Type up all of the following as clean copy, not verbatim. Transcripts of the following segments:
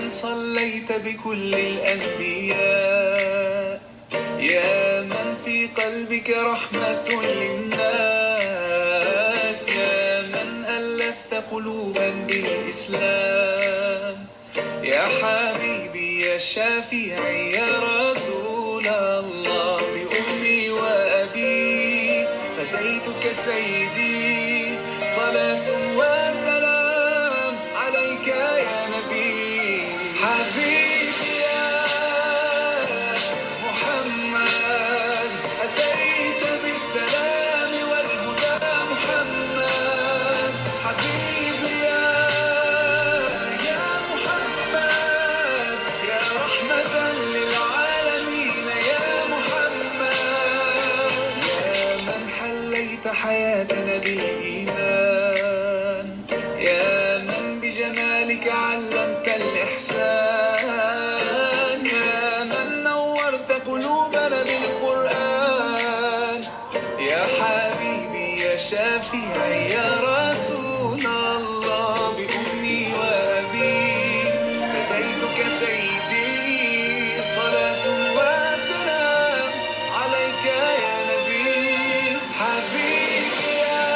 من صليت بكل الأنبياء، يا من في قلبك رحمة للناس، يا من ألفت قلوبا بالإسلام، يا حبيبي يا شافعي يا رسول الله، بأمي وأبي فديتك سيدي، صلاة وسلام عليك يا نبي. حبيبي يا محمد أتيت بالسلام والهدى محمد، حبيبي يا محمد يا رحمة للعالمين يا محمد، يا من حليت حياتنا بالإيمان، يا من بجمالك علمت الإحسان، يا من نورت قلوبنا بالقرآن، يا حبيبي يا شافعي يا رسول الله، بأمي وأبي فديتك سيدي، صلاة وسلام عليك يا نبي. حبيبي يا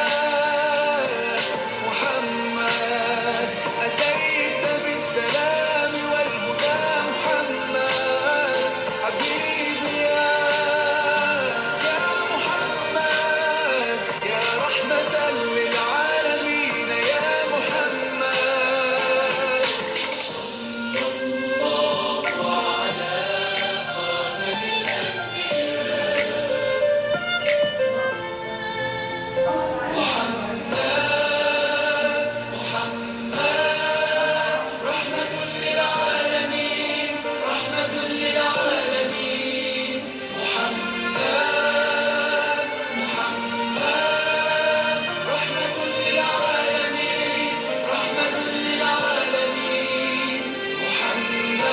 محمد أتيت بالسلام والهدى محمد، حبيبي يا محمد يا رحمة للعالمين يا محمد. رحمة للعالمين، رحمة للعالمين، محمد رحمة للعالمين، رحمة للعالمين، محمد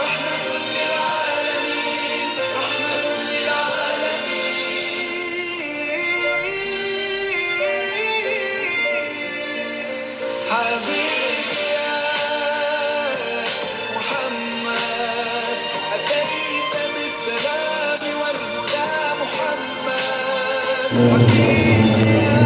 رحمة للعالمين، رحمة للعالمين. حبيبي يا محمد أتيت بالسلام والهدى محمد، حبيبي يا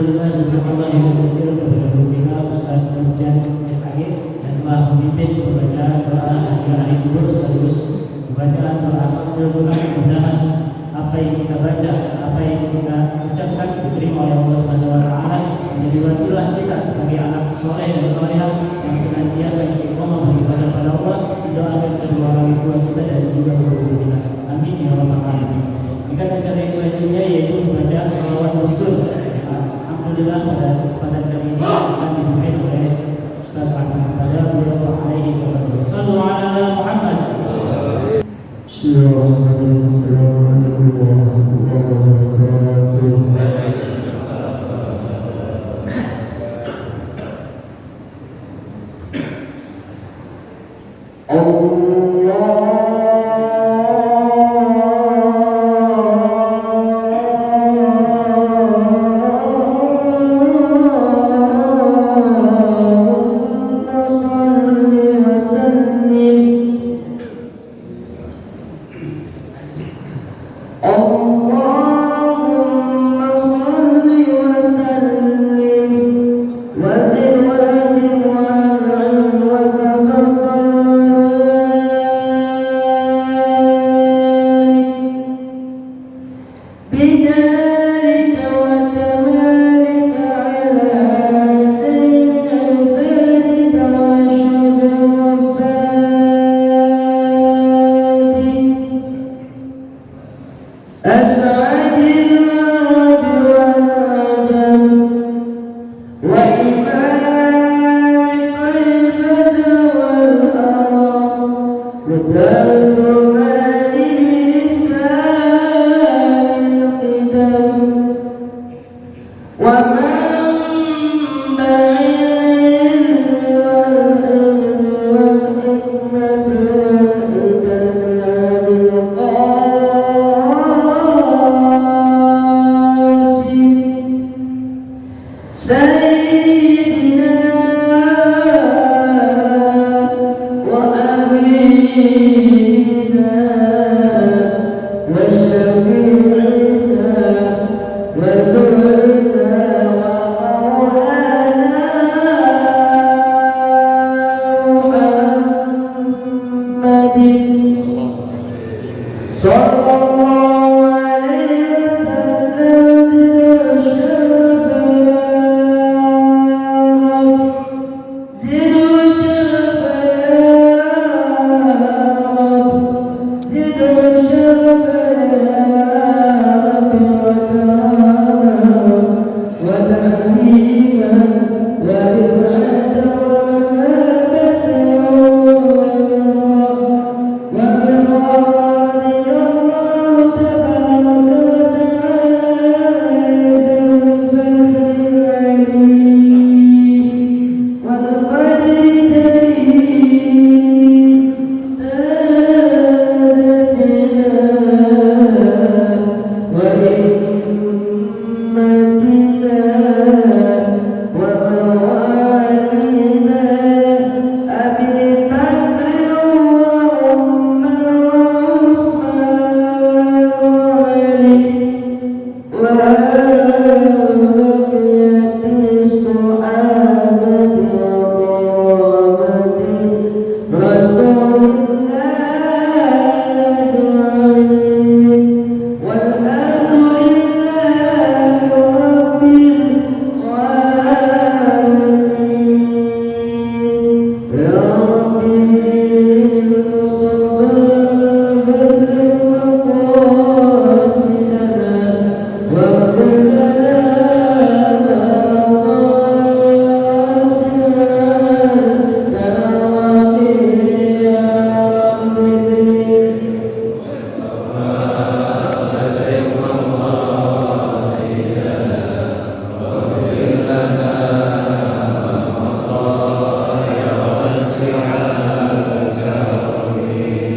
Alhamdulillah jazakallahu khairan kepada Bunda Ustaz Nurjan SAG yang telah memimpin pembacaan doa akhir kubur sekaligus pembacaan doa mudah-mudahan apa yang kita baca, apa yang kita ucapkan diterima oleh Allah Subhanahu wa taala menjadi wasilah kita sebagai anak soleh dan solehah yang senantiasa istiqomah beribadah pada Allah, doakan kedua orang tua kita dan juga guru kita. Amin ya rabbal alamin. Kita acara yang selanjutnya yaitu bacaan shalawat masjid. Alhamdulillah pada kesempatan kali ini akan dipimpin oleh Ustaz Ahmad Pada beliau alaihi wasallam. Sallu ala Muhammad. Bismillahirrahmanirrahim. Assalamualaikum warahmatullahi wabarakatuh.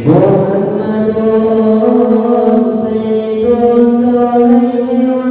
Muhammadun Sayyidul Kaulaini wal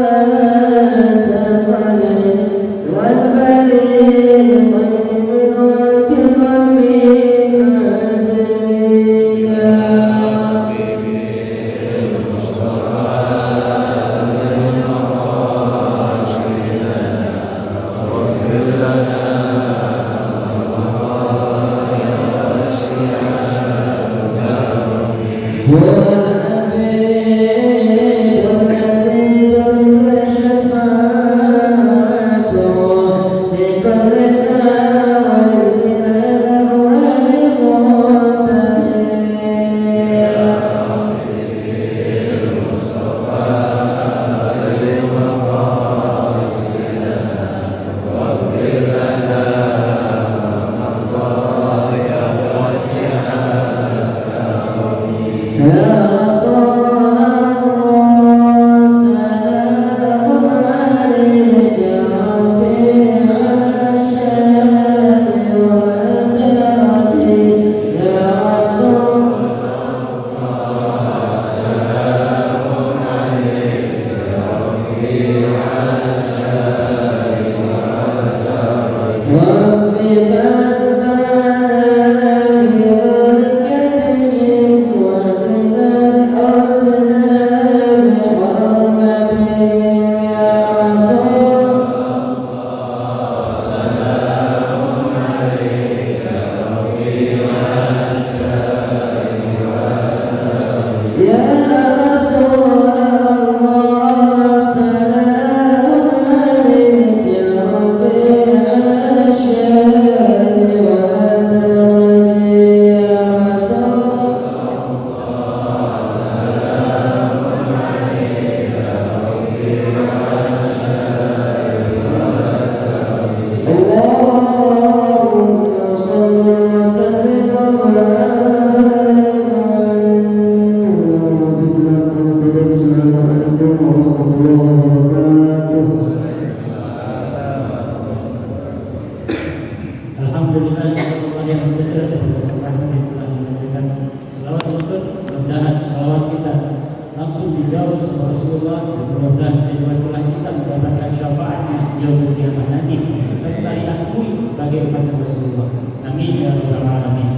wasilah kita mendapatkan syafaatnya yaumul qiyamah nanti serta diakui sebagai umat Rasulullah. Amin ya rabbal alamin.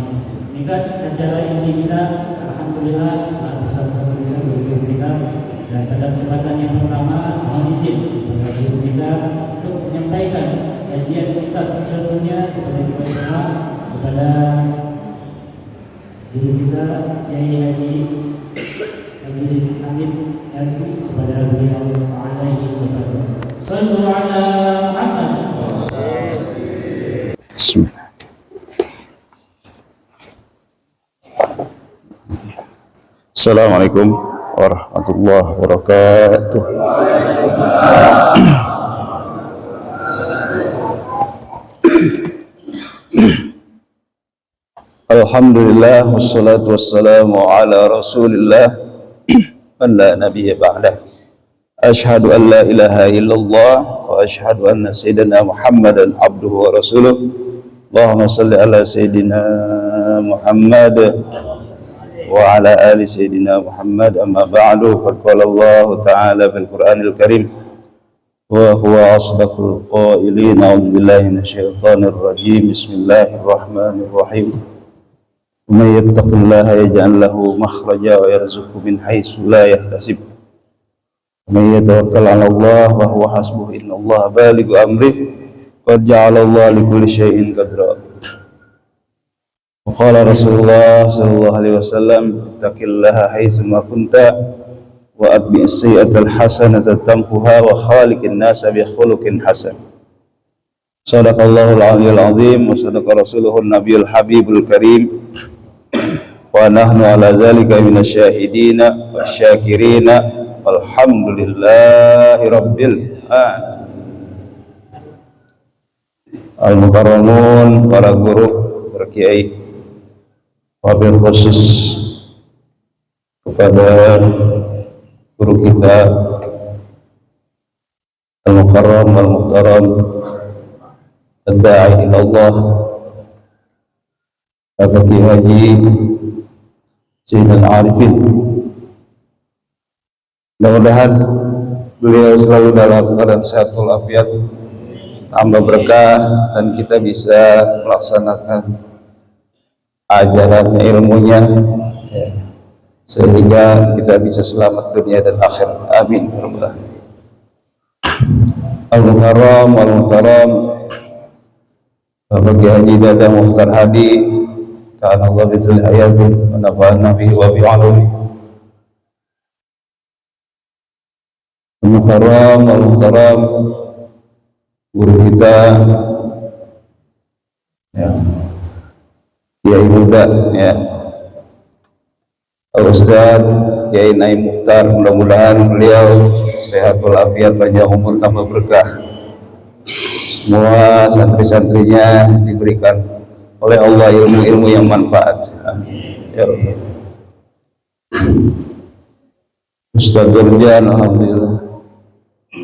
Inilah acara inti kita, alhamdulillah bersama-sama kita berjumpa kita. Dan pada kesempatan yang pertama mohon izin kepada guru kita untuk menyampaikan kajian kita ilmunya kepada kita semua, kepada guru kita Kiai Haji Hamid LC, kepada beliau alaihi wasallam. Sallu ala Muhammad. Bismillah. Assalamualaikum warahmatullahi wabarakatuh. Alhamdulillah wassalatu wassalamu ala Rasulillah man la nabiyya ba'dah. Ashhadu an la ilaha illallah wa ashhadu anna sayyidina Muhammadan abduhu wa rasuluh. Allahumma salli ala sayyidina Muhammad wa ala ali sayyidina Muhammad, amma ba'du. Faqala Allah ta'ala fil Qur'anil Karim wa huwa asdaqul qailin. A'udzu billahi minasyaitonir rajim. Bismillahirrahmanirrahim. Man yattaqillaha yaj'al lahu makhraja wa yarzuqhu min haitsu la yahtasib. Man yatawakkal 'ala Allah wa huwa hasbuh. Innallaha balighu amrihi qad ja'ala Allah likulli syai'in qadra. Qala Rasulullah sallallahu alaihi wasallam, ittaqillaha haitsuma kunta wa atbi'is sayyi'atal hasanata tamhuha wa khaliqin nasa bi khuluqin hasan. Shadaqallahul 'aliyyul 'azim wa shadaqa rasuluhun nabiyul habibul karim wa nahnu 'ala dzalika minasyahidina wasyakirina walhamdulillahi rabbil alamin. Al-mukarramun, para guru, para kiai, wabil khusus kepada guru kita Al-Mukarram Al-Muhtaram Ad-Da'i ilallah Bapak Kiai Haji Sayyidul Arifin. Mudah-mudahan beliau selalu dalam keadaan sehat walafiat, tambah berkah, dan kita bisa melaksanakan ajarannya, ilmunya, ya, sehingga kita bisa selamat dunia dan akhirat. Amin. Al-Mukarram Al-Muhtaram Bapak Kiai Haji Dadang Mukhtar Hadi, ta'ala Allah bitul hayati wa nafa'ana bihi wa bi'alumi. Al-Mukarram Al-Muhtaram, guru kita, ya, Kiai muda, ya, Ustaz Kiai Naim Mukhtar, mudah-mudahan beliau sehat walafiat, panjang umur, tambah berkah. Semua santri-santrinya diberikan oleh Allah ilmu-ilmu yang manfaat. Amin ya Allah. Ustaz Gurjan, alhamdulillah,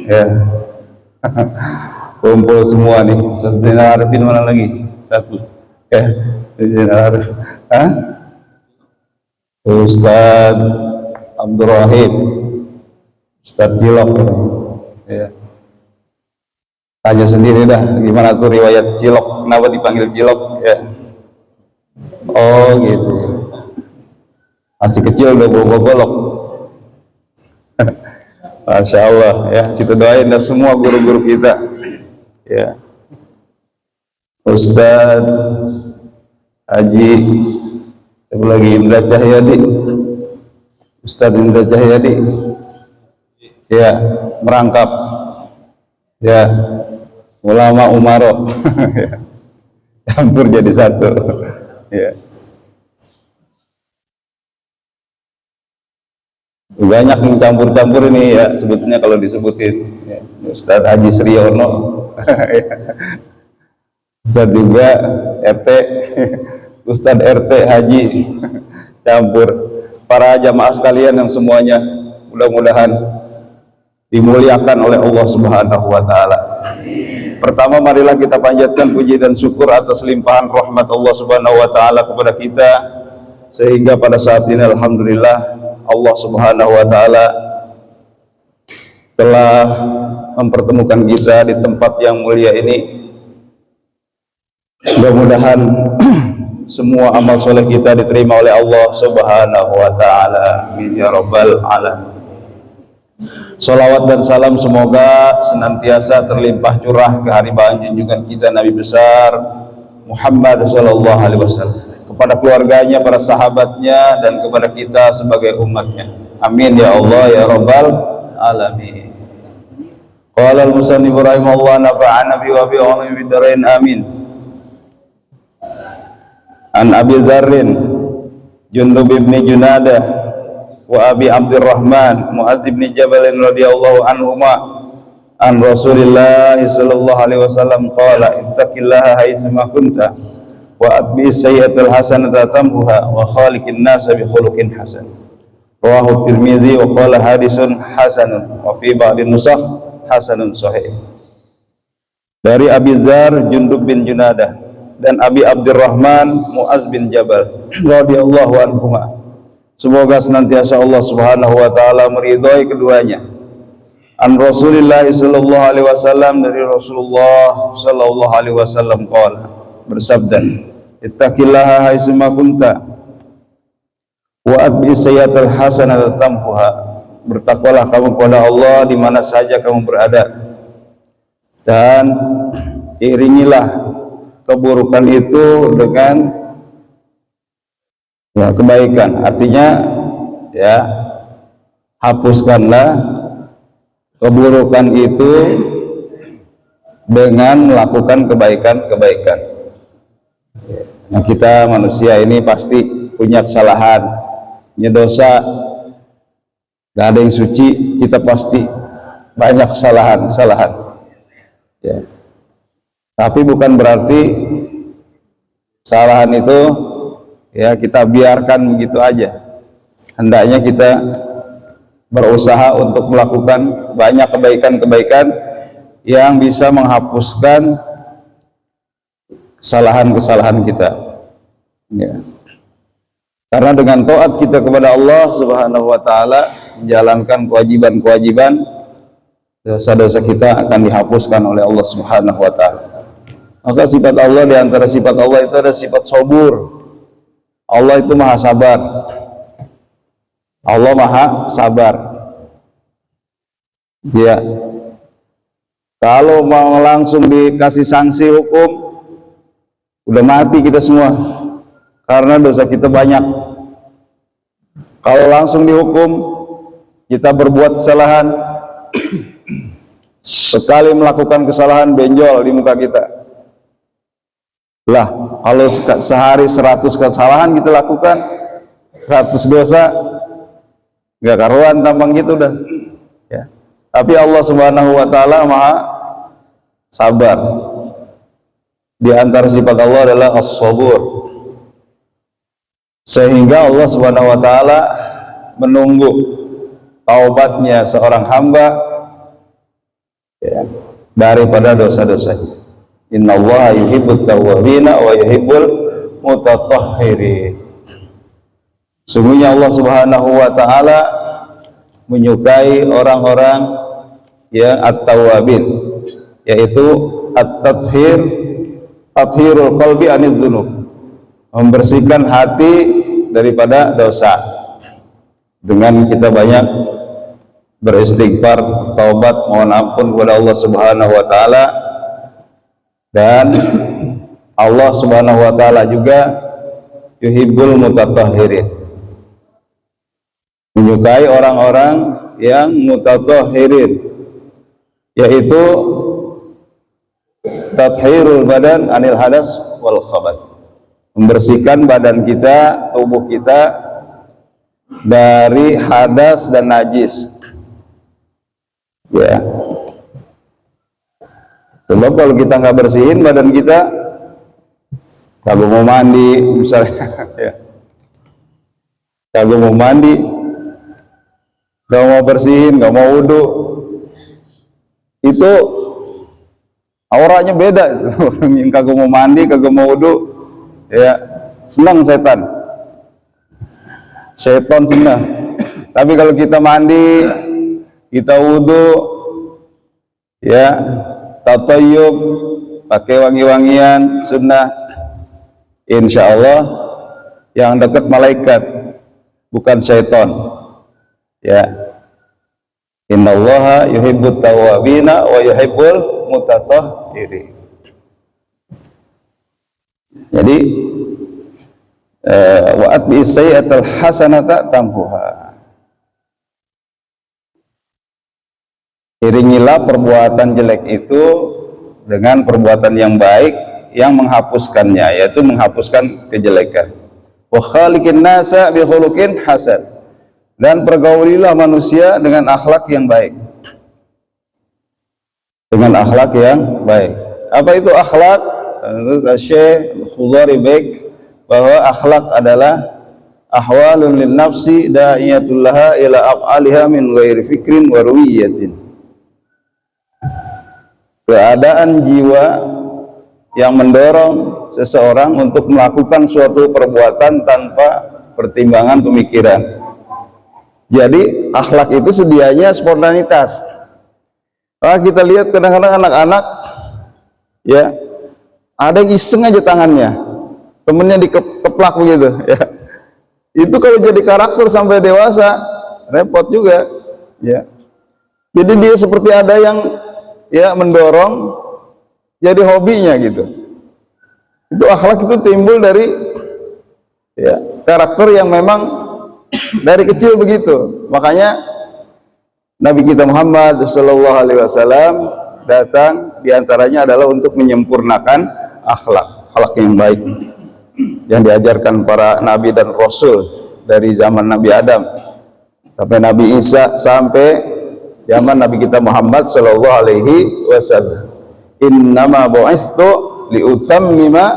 ya. Kumpul semua nih. Ustaz Zainal Arifin mana lagi? Satu, ya. Ustaz Abdul Rahim, Ustaz Cilok, ya. Tanya sendiri dah, gimana tuh riwayat Cilok, kenapa dipanggil Cilok, ya. Oh gitu, masih kecil udah bawa golok. Masya Allah, ya. Kita doain dah semua guru-guru kita, ya. Ustaz Haji siapa lagi, Indra Cahyadi, Ustaz Indra Cahyadi, ya, merangkap, ya, ulama Umaro, ya, campur jadi satu, ya. Banyak yang campur-campur ini, ya, sebetulnya kalau disebutin, ya. Ustaz Haji Sriono, Ustaz juga RT, Ustaz RT Haji, campur. Para jamaah sekalian yang semuanya mudah-mudahan dimuliakan oleh Allah Subhanahu wa taala. Pertama, marilah kita panjatkan puji dan syukur atas limpahan rahmat Allah Subhanahu wa taala kepada kita, sehingga pada saat ini alhamdulillah Allah Subhanahu wa taala telah mempertemukan kita di tempat yang mulia ini. Mudah-mudahan semua amal soleh kita diterima oleh Allah Subhanahu wa ta'ala. Amin ya rabbal alamin. Salawat dan salam semoga senantiasa terlimpah curah ke haribaan junjungan kita Nabi besar Muhammad sallallahu alaihi wasallam, kepada keluarganya, para sahabatnya, dan kepada kita sebagai umatnya. Amin ya Allah ya rabbal alamin. Qala al-musannif rahimahullah nafa'ana bi wa bi ulumi fid dharain amin. An Abi Dzarrin Jundub bin Junadah wa Abi Abdurrahman Mu'adz bin Jabal radhiyallahu anhuma an Rasulillah sallallahu alaihi wasallam qala ittaqillaha haitsuma kunta wa atbi sayyi'atal hasanata tamhuha wa khaliqin nasa bi khuluqin hasan. Rawahu Tirmidzi wa qala hadisun hasanun wa fi ba'din nusakh hasanun sahih. Dari Abi Dzar Jundub bin Junadah dan Abi Abdurrahman Mu'adz bin Jabal radhiyallahu anhuma, semoga senantiasa Allah Subhanahu wa taala meridhai keduanya. An Rasulillah sallallahu alaihi wasallam, dari Rasulullah sallallahu alaihi wasallam qala, bersabda, ittaqillaha haitsuma kunta wa atbi sayyi'atal hasanata tamhuha. Bertakwalah kamu kepada Allah di mana saja kamu berada, dan iringilah keburukan itu dengan kebaikan. Artinya hapuskanlah keburukan itu dengan melakukan kebaikan-kebaikan. Nah, kita manusia ini pasti punya kesalahan, punya dosa, gak ada yang suci, kita pasti banyak kesalahan ya. Tapi bukan berarti kesalahan itu kita biarkan begitu aja. Hendaknya kita berusaha untuk melakukan banyak kebaikan-kebaikan yang bisa menghapuskan kesalahan-kesalahan kita ya. Karena dengan taat kita kepada Allah Subhanahu wa ta'ala, menjalankan kewajiban-kewajiban, dosa-dosa kita akan dihapuskan oleh Allah Subhanahu wa ta'ala. Maka sifat Allah, di antara sifat Allah itu ada sifat sabur. Allah itu maha sabar. Allah maha sabar ya. Kalau mau langsung dikasih sanksi hukum, udah mati kita semua, karena dosa kita banyak. Kalau langsung dihukum, kita berbuat kesalahan, sekali melakukan kesalahan benjol di muka kita lah. Kalau sehari 100 kesalahan kita lakukan, 100 dosa, gak karuan tampang gitu dah ya. Tapi Allah Subhanahu wa ta'ala maha sabar. Di antara sifat Allah adalah as-sabur, sehingga Allah Subhanahu wa ta'ala menunggu taubatnya seorang hamba ya, daripada dosa-dosanya. Innallaha yuhibbut tawwabina wa yuhibbul mutatahhirin. Sungguhnya Allah Subhanahu wa ta'ala menyukai orang-orang yang at-tawwabin, yaitu tathhirul qalbi anil dzunub, membersihkan hati daripada dosa dengan kita banyak beristighfar, taubat, mohon ampun kepada Allah Subhanahu wa ta'ala. Dan Allah Subhanahu wa ta'ala juga yuhibbul mutatahhirin, menyukai orang-orang yang mutatahhirin, yaitu tathhirul badan anil hadas wal khabath, membersihkan badan kita, tubuh kita dari hadas dan najis ya. Sebab kalau kita nggak bersihin badan kita, kagak mau mandi misalnya ya, kagak mau mandi, nggak mau bersihin, nggak mau wudu, itu auranya beda. Orang yang kagak mau mandi, kagak mau wudu ya, senang setan senang. Tapi kalau kita mandi, kita wudu, ya, tatayyub, pakai wangi-wangian sunnah, insya Allah yang dekat malaikat, bukan syaitan. Ya, innallaha yuhibbut tawwabina wa yuhibbul mutatahhirin. Jadi wa atbi sayyi'atal hasanata tamhuha. Iringilah perbuatan jelek itu dengan perbuatan yang baik yang menghapuskannya, yaitu menghapuskan kejelekan. Wa khaliqin nasa bi khuluqin hasan. Dan pergaulilah manusia dengan akhlak yang baik. Dengan akhlak yang baik. Apa itu akhlak? Syekh Khudari baik bahwa akhlak adalah ahwalun lin nafsi da'iyatul laha ila af'aliha min ghairi fikrin wa ruwiyatin. Keadaan jiwa yang mendorong seseorang untuk melakukan suatu perbuatan tanpa pertimbangan pemikiran. Jadi akhlak itu sedianya spontanitas. Kita lihat kadang-kadang anak-anak, ya, ada yang iseng aja tangannya, temennya dikeplak begitu, ya. Itu kalau jadi karakter sampai dewasa repot juga, ya. Jadi dia seperti ada yang, ya, mendorong jadi hobinya gitu. Itu akhlak itu timbul dari, ya, karakter yang memang dari kecil begitu. Makanya Nabi kita Muhammad sallallahu alaihi wasallam datang diantaranya adalah untuk menyempurnakan akhlak yang baik yang diajarkan para nabi dan rasul dari zaman Nabi Adam sampai Nabi Isa sampai zaman Nabi kita Muhammad sallallahu alaihi wasallam. Innama bu'istu liutammima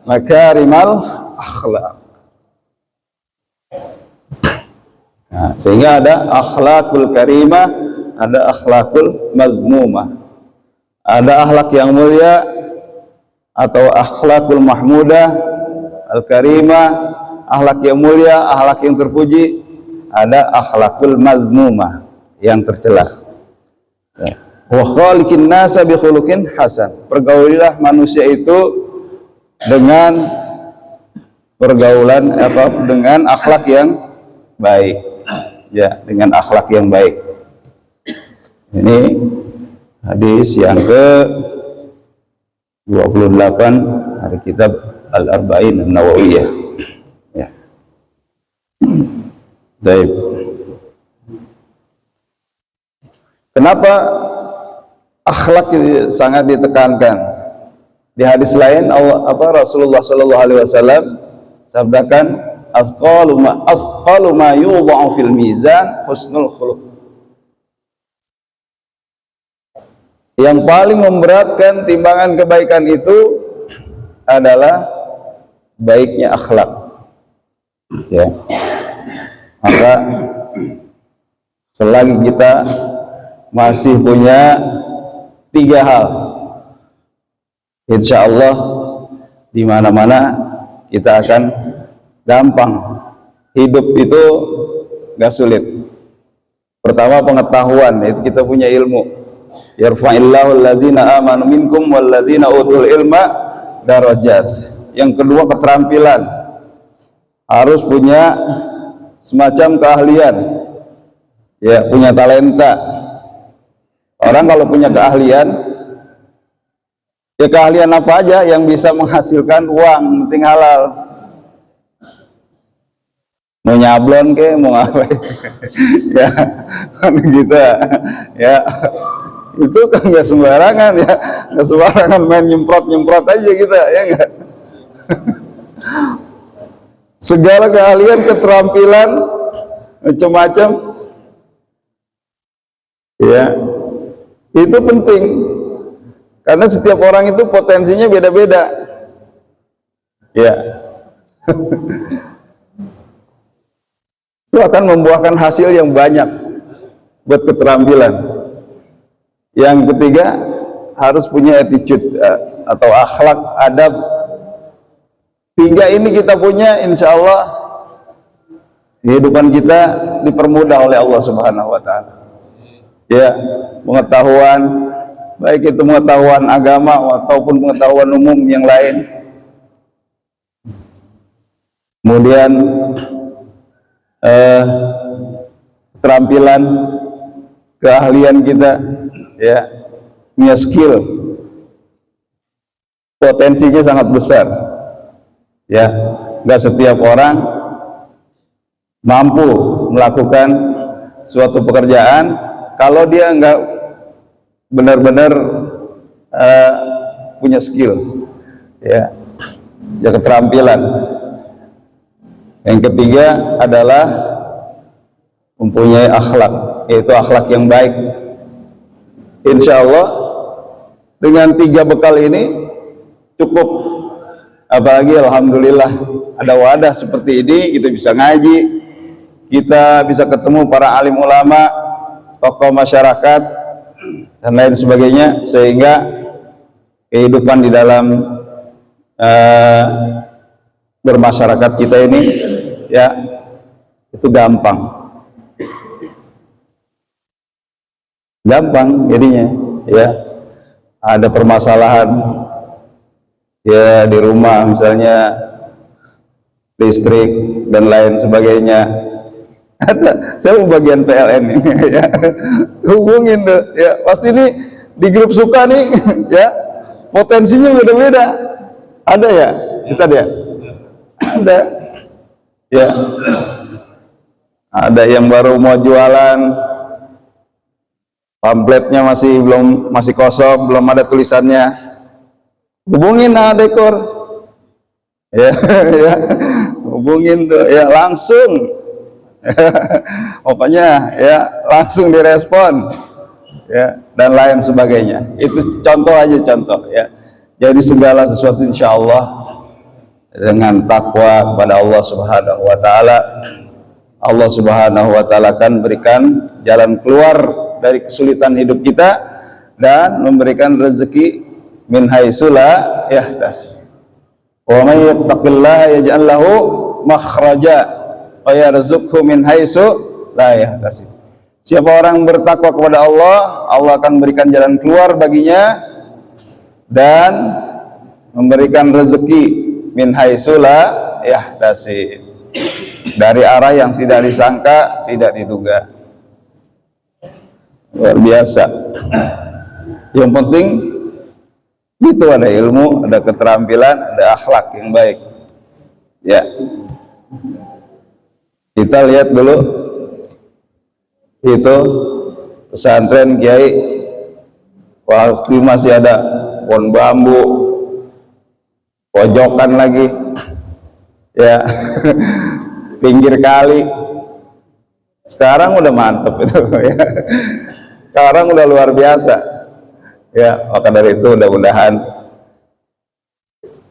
makarimal akhlak. Nah, sehingga ada akhlakul karimah, ada akhlakul mazmumah. Ada akhlak yang mulia atau akhlakul mahmudah, al-karimah, akhlak yang mulia, akhlak yang terpuji. Ada akhlakul mazmumah, yang tercela. Wa khaliqin nasa bi khuluqin hasan. Pergaulilah manusia itu dengan pergaulan dengan akhlak yang baik. Ya, dengan akhlak yang baik. Ini hadis yang ke-28 dari kitab Al-Arba'in An-Nawawiyah. Ya. Baik. Kenapa akhlak itu sangat ditekankan? Di hadis lain Rasulullah sallallahu alaihi wasallam sabdakan asqalu ma yudha'u fil mizan husnul khuluq. Yang paling memberatkan timbangan kebaikan itu adalah baiknya akhlak. Ya. Maka selagi kita masih punya 3 hal, insya Allah di mana-mana kita akan gampang. Hidup itu gak sulit. Pertama pengetahuan, itu kita punya ilmu. Yarfa'illahu alladzina amanu minkum walladzina utul ilma darajat. Yang kedua keterampilan. Harus punya semacam keahlian. Ya, punya talenta. Orang kalau punya keahlian, ya keahlian apa aja yang bisa menghasilkan uang, penting halal. Mau nyablon ke, mau ngapain, ya, gitu, ya, itu kan nggak sembarangan, ya, nggak sembarangan main nyemprot aja gitu, ya nggak. Segala keahlian, keterampilan, macam-macam, ya, itu penting, karena setiap orang itu potensinya beda-beda, ya. Itu akan membuahkan hasil yang banyak buat keterampilan. Yang ketiga, harus punya attitude atau akhlak, adab. 3 ini kita punya, insya Allah kehidupan kita dipermudah oleh Allah Subhanahu wa Ta'ala. ya, pengetahuan, baik itu pengetahuan agama ataupun pengetahuan umum yang lain. Kemudian keterampilan, keahlian kita, ya, punya skill, potensinya sangat besar, ya. Nggak setiap orang mampu melakukan suatu pekerjaan kalau dia nggak benar-benar punya skill, ya, keterampilan. Yang ketiga adalah mempunyai akhlak, yaitu akhlak yang baik. Insya Allah dengan 3 bekal ini cukup. Apalagi alhamdulillah ada wadah seperti ini, kita bisa ngaji, kita bisa ketemu para alim ulama, tokoh masyarakat dan lain sebagainya, sehingga kehidupan di dalam bermasyarakat kita ini, ya, itu gampang jadinya, ya. Ada permasalahan, ya, di rumah misalnya listrik dan lain sebagainya, ada, saya mau bagian PLN ini, ya, hubungin tuh, ya, pasti ini di grup suka nih, ya, potensinya beda-beda, ada ya, kita dia ada, ya, ada yang baru mau jualan, pamfletnya masih kosong, belum ada tulisannya, hubungin dekor, ya, ya, hubungin tuh, ya, langsung, pokoknya, ya, langsung direspon, ya, dan lain sebagainya. Itu contoh aja, contoh, ya. Jadi segala sesuatu insya Allah dengan takwa kepada Allah Subhanahu wa Ta'ala, Allah Subhanahu wa Ta'ala akan berikan jalan keluar dari kesulitan hidup kita dan memberikan rezeki min haitsu la yahtasib. Wa may yattaqillaha yaj'al lahu makhraja wa yarzuqhu min haitsu la yahtasib. Siapa orang bertakwa kepada Allah, Allah akan berikan jalan keluar baginya dan memberikan rezeki min haitsu la yahtasib, dari arah yang tidak disangka, tidak diduga. Luar biasa. Yang penting itu ada ilmu, ada keterampilan, ada akhlak yang baik, ya. Kita lihat dulu itu pesantren kiai, pasti masih ada pohon bambu, pojokan lagi, ya, pinggir kali. Sekarang udah mantep itu, ya. Sekarang udah luar biasa, ya. Maka dari itu mudah-mudahan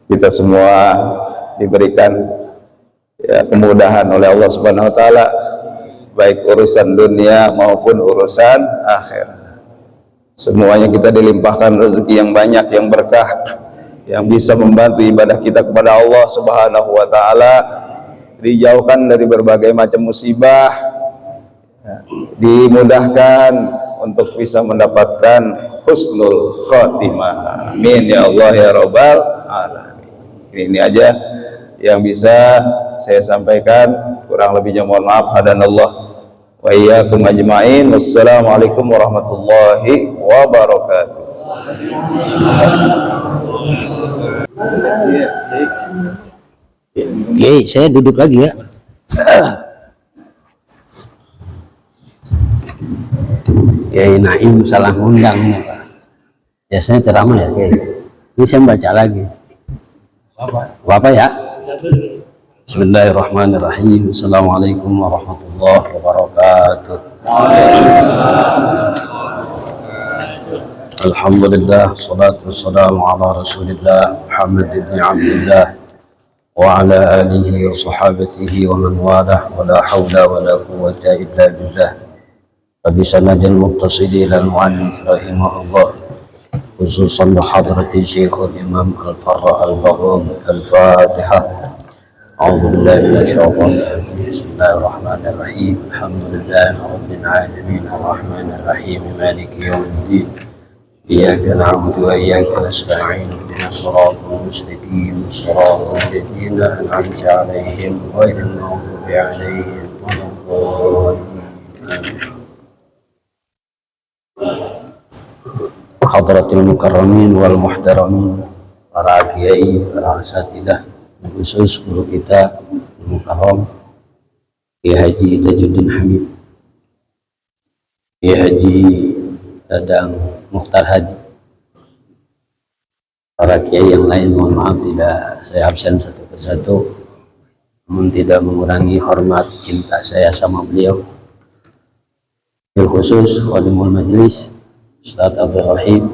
kita semua diberikan, ya, kemudahan oleh Allah Subhanahu wa Ta'ala, baik urusan dunia maupun urusan akhirat. Semuanya kita dilimpahkan rezeki yang banyak, yang berkah, yang bisa membantu ibadah kita kepada Allah Subhanahu wa Ta'ala, dijauhkan dari berbagai macam musibah, ya, dimudahkan untuk bisa mendapatkan husnul khotimah. Amin ya Allah ya Rabbal alamin. Ini aja yang bisa saya sampaikan, kurang lebihnya mohon maaf. Hadanallah wa iyyakum ajmain. Wassalamualaikum warahmatullahi wabarakatuh. Oke, saya duduk lagi ya. Kiai Naim salah ngundang nih, Pak. Biasanya ceramah ya, Kiai. Ini saya baca lagi. Bapak ya. Bismillahirrahmanirrahim. Assalamualaikum warahmatullahi wabarakatuh. Alhamdulillah, salatu wassalamu ala Rasulillah Muhammad ibn Abdullah wa ala alihi wa sahabatihi wa man walah, wa la hawla wa la quwwata illa billah. وبسند المتصل إلى المؤلف رحمه الله، خصوصا بحضرة الشيخ الإمام الفراء البغوم. الفاتحة. أعوذ بالله من الشيطان الرجيم بسم الله الرحمن الرحيم الحمد لله رب العالمين الرحمن الرحيم مالك يوم الدين إياك نعبد وإياك نستعين اهدنا الصراط المستقيم صراط الذين أنعمت عليهم غير المغضوب عليهم ولا الضالين آمين. Hadratil mukarramin wal muhtaramin, para kiai, para asatidah, khusus guru kita Mukarram Kiai Haji Tajuddin Hamid, Kiai Haji Dadang Mukhtar Haji, para kiai yang lain, mohon maaf tidak saya absen satu persatu, namun tidak mengurangi hormat cinta saya sama beliau. Bil khusus Khodimul Majlis Ustaz Abdul Rahim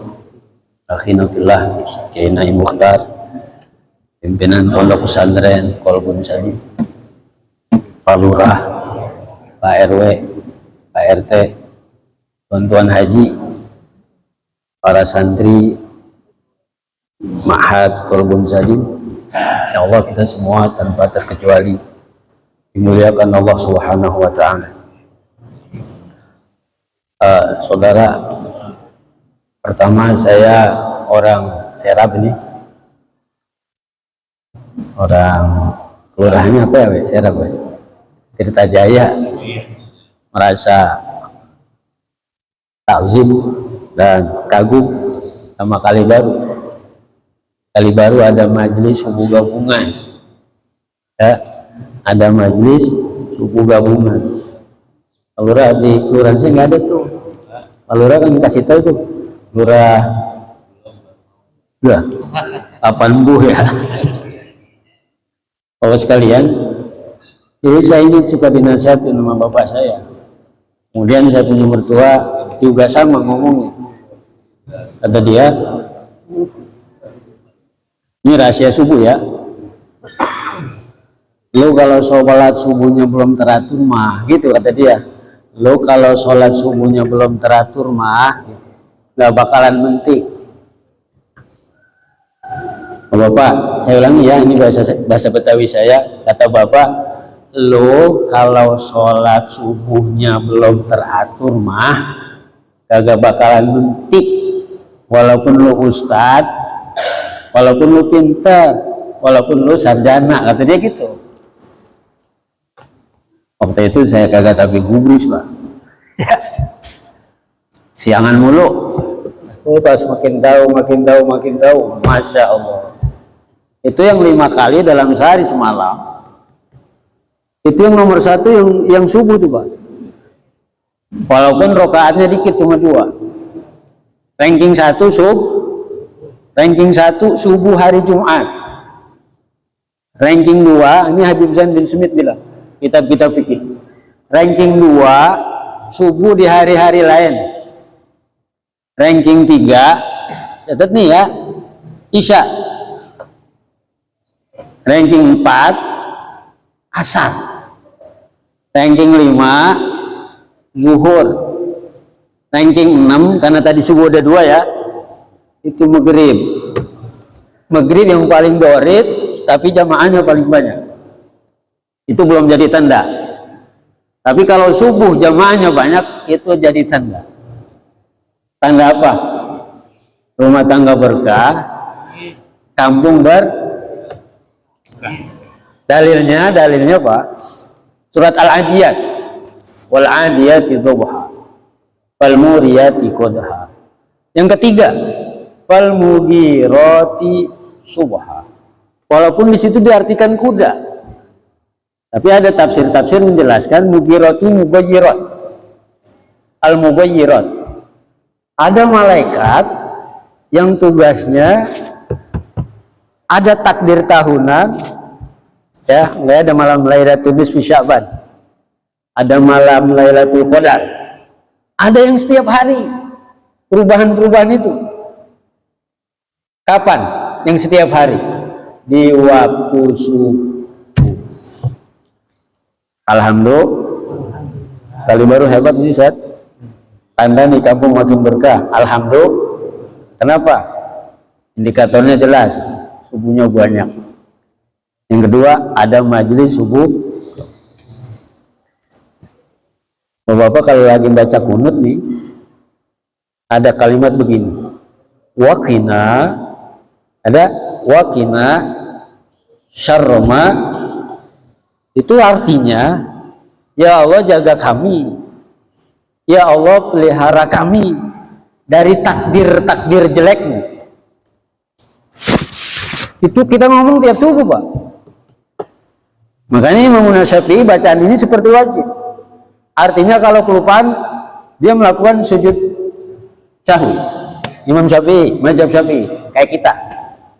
Akhina Fillah Kiai Naim Mukhtar, pimpinan Pondok Pesantren Kolbun Salim, Pak Lurah, Pak RW, Pak RT, Tuan-tuan Haji, para santri Ma'had Kolbun Salim, insyaallah kita semua tanpa terkecuali dimuliakan Allah Subhanahu wa Ta'ala. Saudara, pertama saya orang Serap ini, orang kelurahannya apa ya, Serap ya? Tirta Jaya, merasa takzim dan kagum sama Kali Baru. Kali Baru ada majelis subuh gabungan, ya, ada majelis subuh gabungan. Lurah di kelurahan saya nggak ada tuh. Lurah kan kasih tahu tuh, Lurah Papanbuh ya. Kalau sekalian, jadi saya ini suka dinasihati sama bapak saya. Kemudian saya punya mertua juga sama ngomongnya. Kata dia, ini rahasia subuh ya. Lo kalau sholat subuhnya belum teratur mah, gitu kata dia. Lo kalau sholat subuhnya belum teratur mah, nggak bakalan mentik. Bapak, saya ulangi ya, ini bahasa Betawi saya. Kata bapak, lo kalau sholat subuhnya belum teratur mah, kagak bakalan mentik. Walaupun lo ustadz, walaupun lo pintar, walaupun lo sarjana, kata dia gitu. Waktu itu saya kagak tapi gubris pak, ya. Siangan mulu. Oh, pas makin tahu, masya Allah. Itu yang 5 kali dalam sehari semalam. Itu yang nomor 1 yang subuh tuh pak. Walaupun rokaatnya dikit cuma 2. Ranking 1 subuh hari Jumat. Ranking 2 ini Habib Zain bin Smith bilang, kitab-kitab fikih. Ranking 2 subuh di hari-hari lain. Ranking 3 catat nih ya, Isya. Ranking 4 Asar. Ranking 5 Zuhur. Ranking 6 karena tadi subuh ada 2 ya, itu Maghrib. Maghrib yang paling dorit tapi jamaahnya paling banyak, itu belum jadi tanda. Tapi kalau subuh jamaahnya banyak, itu jadi tanda. Tanda apa? Rumah tangga berkah, kampung dalilnya Pak, surat Al-Adiyat, wal adiyati dhubha wal muriyati qadha. Yang ketiga, wal mughirati subha. Walaupun di situ diartikan kuda, tapi ada tafsir-tafsir menjelaskan mughirati mughayyirat, al mughayyirat. Ada malaikat yang tugasnya ada takdir tahunan, ya, nggak ada malam Lailatul Nisfi Sya'ban, ada malam Lailatul Qadar, ada yang setiap hari. Perubahan-perubahan itu kapan? Yang setiap hari di waktu subuh. Alhamdulillah, Kali Baru hebat nih Ustaz. Anda nih kampung makin berkah. Alhamdulillah. Kenapa? Indikatornya jelas, subuhnya banyak. Yang kedua, ada majelis subuh. Bapak-bapak kalau lagi baca kunut nih, ada kalimat begini. Waqina, ada waqina syarroma, itu artinya, ya Allah jaga kami, ya Allah pelihara kami dari takdir-takdir jelekmu. Itu kita ngomong tiap subuh, Pak. Makanya Imam Syafi'i bacaan ini seperti wajib. Artinya kalau kelupaan dia melakukan sujud sahwi. Imam Syafi'i, mazhab Syafi'i, kayak kita.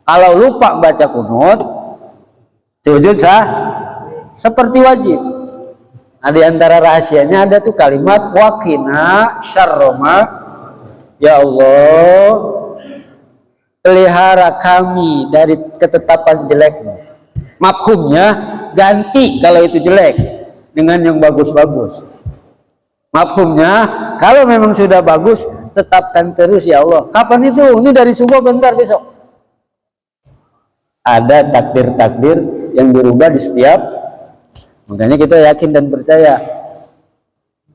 Kalau lupa baca kunut, sujud sah seperti wajib. Nah, di antara rahasianya ada tuh kalimat waqina syarroma, ya Allah pelihara kami dari ketetapan jelekmu. Mafhumnya ganti kalau itu jelek dengan yang bagus-bagus. Mafhumnya kalau memang sudah bagus tetapkan terus ya Allah. Kapan itu? Ini dari subuh bentar besok. Ada takdir-takdir yang berubah di setiap. Makanya kita yakin dan percaya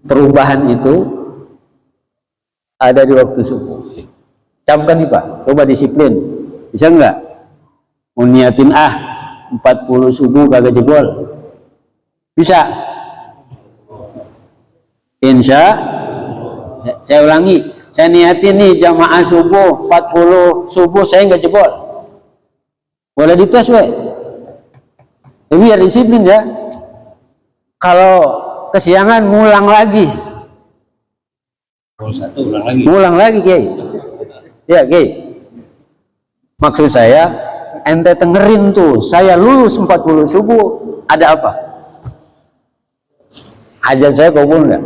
perubahan itu ada di waktu subuh. Camkan nih Pak, coba disiplin. Bisa nggak? Mau niatin 40 subuh kagak jebol. Bisa? Insya, saya ulangi, saya niatin nih jamaah subuh 40 subuh saya nggak jebol. Boleh dites we. Tapi biar disiplin ya. Kalau kesiangan ngulang lagi. Ngulang lagi Kiai. Ya Kiai. Maksud saya ente dengerin tuh, saya lulus 40 subuh ada apa? Hajat saya kabul enggak?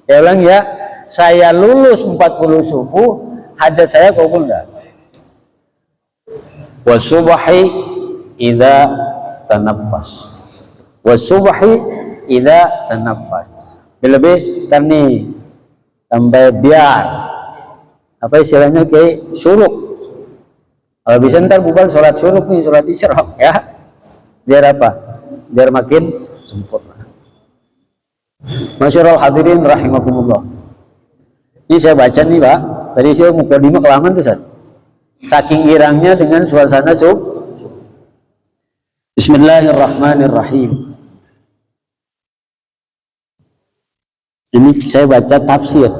Saya ulang ya, saya lulus 40 subuh, hajat saya kabul enggak? Wasubhi idza tanaffas. Wasubhi idza tanaffas. Lebih tani sampai biar apa istilahnya kayak syuruk. Kalau bisa ntar bukan sholat syuruk nih, sholat isyraq ya. Biar apa? Biar makin sempurna. Masyarul hadirin rahimakumullah. Ini saya baca nih Pak. Tadi saya mukadimah kelamaan tuh Ustaz. Saking girangnya dengan suasana Bismillahirrahmanirrahim. Ini saya baca tafsir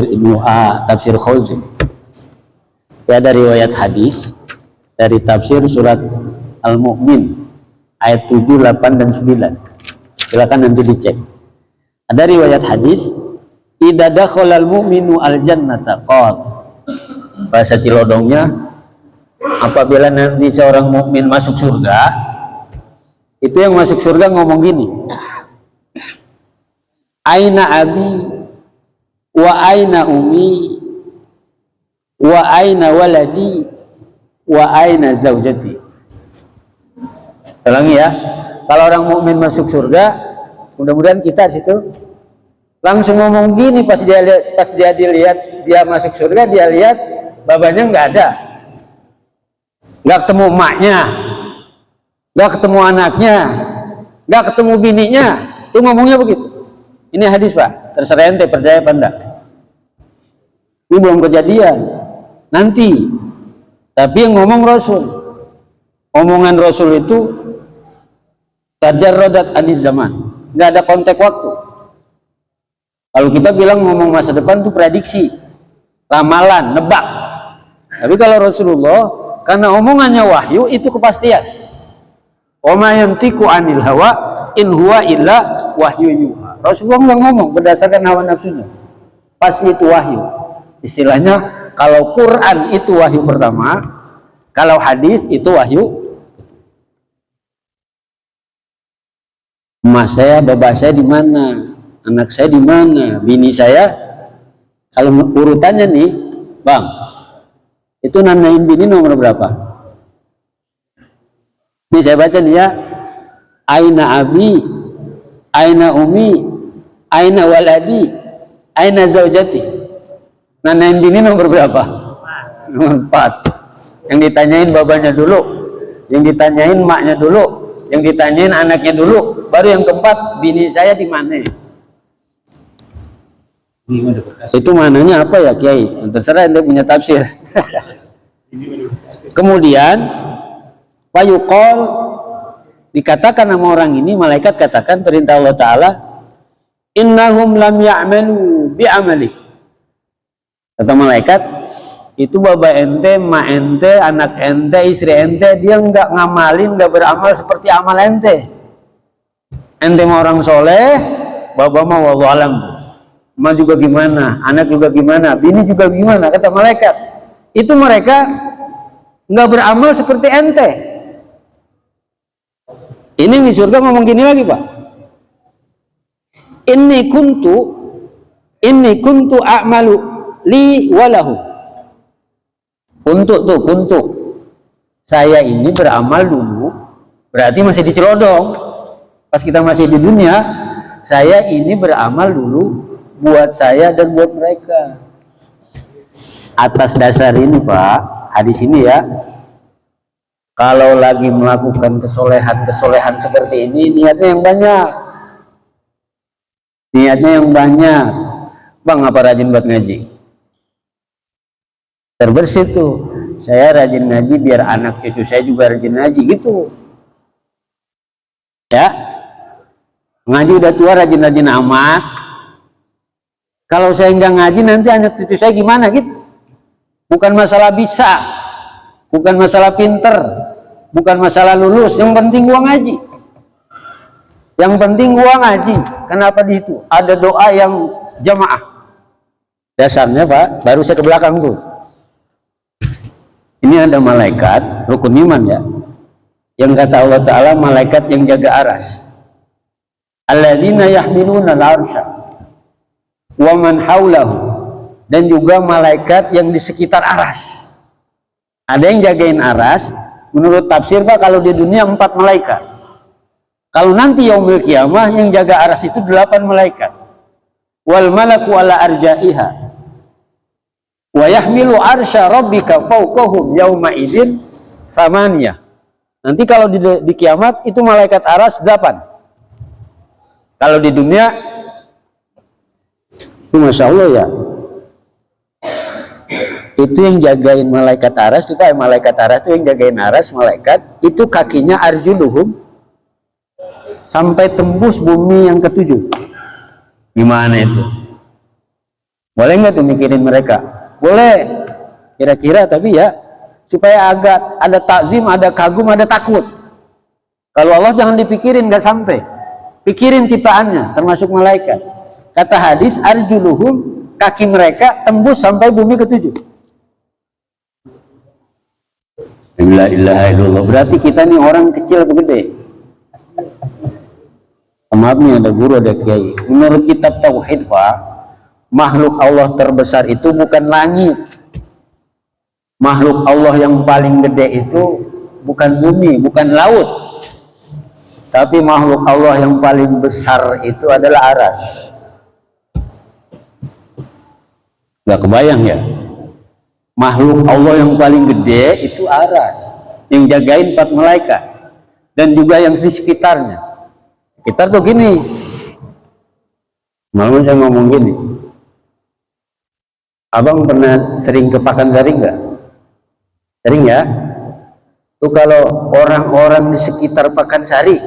Ibnu tafsir Khazin. Ada riwayat hadis dari tafsir surat Al-Mu'min ayat 7, 8 dan 9. Silakan nanti dicek. Ada riwayat hadis, idza dakhala al-mu'minu al-jannata qala. Bahasa Cilodongnya, apabila nanti seorang mukmin masuk surga, itu yang masuk surga ngomong gini. Aina abi wa aina umi wa aina waladi wa aina zaujati. Ulangi ya. Kalau orang mukmin masuk surga, mudah-mudahan kita di situ langsung ngomong gini pas dia lihat dia masuk surga, dia lihat babanya nggak ada, nggak ketemu emaknya, nggak ketemu anaknya, nggak ketemu bininya, itu ngomongnya begitu. Ini hadis Pak, terserah ente percaya apa enggak. Ini belum kejadian, nanti. Tapi yang ngomong Rasul, omongan Rasul itu tajarradat aniz zaman, nggak ada konteks waktu. Kalau kita bilang ngomong masa depan itu prediksi, ramalan, nebak. Tapi kalau Rasulullah, karena omongannya wahyu itu kepastian. Wa ma yantiqu anil hawa in huwa illa wahyu yuha. Rasulullah nggak ngomong berdasarkan hawa nafsunya, pasti itu wahyu. Istilahnya kalau Quran itu wahyu pertama, kalau hadis itu wahyu. Emak saya, bapak saya di mana, anak saya di mana, bini saya. Kalau urutannya nih, Bang, itu nanyain bini nomor berapa? Ini saya baca nih ya. Aina abi, aina umi, aina waladi, aina zaujati. Nanyain bini nomor berapa? Nomor 4. Yang ditanyain babanya dulu. Yang ditanyain maknya dulu, yang ditanyain anaknya dulu, baru yang keempat, bini saya di mana? Itu mananya apa ya Kiai? Terserah ente punya tafsir. Kemudian fayuqal, dikatakan sama orang ini, malaikat katakan, perintah Allah Ta'ala, innahum lam ya'malu bi'amali. Kata malaikat, itu baba ente, ma ente, anak ente, istri ente, dia nggak ngamalin, nggak beramal seperti amal ente. Ente mah orang soleh, baba mah wallahu alam. Ma juga gimana, anak juga gimana, bini juga gimana, kata malaikat. Itu mereka nggak beramal seperti ente. Ini di surga ngomong gini lagi, Pak. Inni kuntu a'malu li walahu. Untuk saya ini beramal dulu, berarti masih dicelodong. Pas kita masih di dunia, saya ini beramal dulu buat saya dan buat mereka. Atas dasar ini Pak, hadis ini ya, kalau lagi melakukan kesolehan seperti ini, niatnya yang banyak. Niatnya yang banyak. Bang, apa rajin buat ngaji? Terbersih tuh, saya rajin ngaji biar anak cucu saya juga rajin ngaji gitu ya. Ngaji udah tua rajin-rajin amat, kalau saya nggak ngaji nanti anak cucu saya gimana gitu. Bukan masalah bisa, bukan masalah pinter, bukan masalah lulus, yang penting gua ngaji, yang penting gua ngaji. Kenapa di itu ada doa yang jamaah dasarnya Pak, baru saya ke belakang tuh. Ini ada malaikat rukun iman ya, yang kata Allah Ta'ala malaikat yang jaga aras, alladzina yahmiluna al-arsha wa man haulahu, dan juga malaikat yang di sekitar aras. Ada yang jagain aras, menurut tafsir Pak, kalau di dunia 4 malaikat, kalau nanti yaumil kiamah yang jaga aras itu 8 malaikat. Wal malaku ala arja'iha wa yahmilu arsya rabbika fawqahum yawma idzin samaniyah. Nanti kalau di kiamat itu malaikat aras 8. Kalau di dunia itu Masya Allah ya, itu yang jagain malaikat aras itu Pak, malaikat aras itu yang jagain aras, malaikat itu kakinya arjuluhum sampai tembus bumi yang ke-7. Gimana itu? Boleh nggak tuh mikirin mereka? Boleh, kira-kira, tapi ya supaya agak ada takzim, ada kagum, ada takut. Kalau Allah jangan dipikirin, nggak sampai. Pikirin ciptaannya, termasuk malaikat. Kata hadis, arjuluhum, kaki mereka tembus sampai bumi ke-7. La ilaha illallah. Berarti kita nih orang kecil atau gede? Maaf nih, ada guru, ada kiai. Menurut kitab tauhid Pak, makhluk Allah terbesar itu bukan langit. Makhluk Allah yang paling gede itu bukan bumi, bukan laut. Tapi makhluk Allah yang paling besar itu adalah aras. Gak kebayang ya? Makhluk Allah yang paling gede itu aras, yang jagain 4 malaikat, dan juga yang di sekitarnya. Sekitar tuh gini. Malam saya ngomong gini, Abang pernah sering ke Pakansari nggak? Sering ya? Tuh kalau orang-orang di sekitar Pakansari,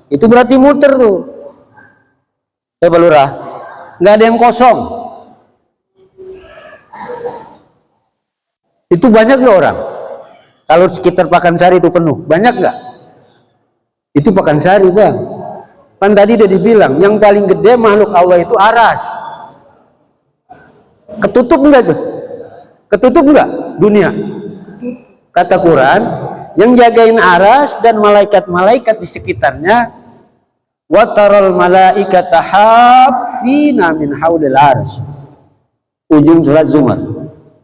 itu berarti muter tuh. Ya Pak Lurah, nggak ada yang kosong. Itu banyak loh orang. Kalau sekitar Pakansari itu penuh, banyak nggak? Itu Pakansari Bang. Kan tadi udah dibilang, yang paling gede makhluk Allah itu aras. Ketutup enggak tuh? Ketutup enggak dunia? Kata Quran, yang jagain aras dan malaikat-malaikat di sekitarnya, wa taral malaikata hafina min haulil arsy. Ujung surat Zumar.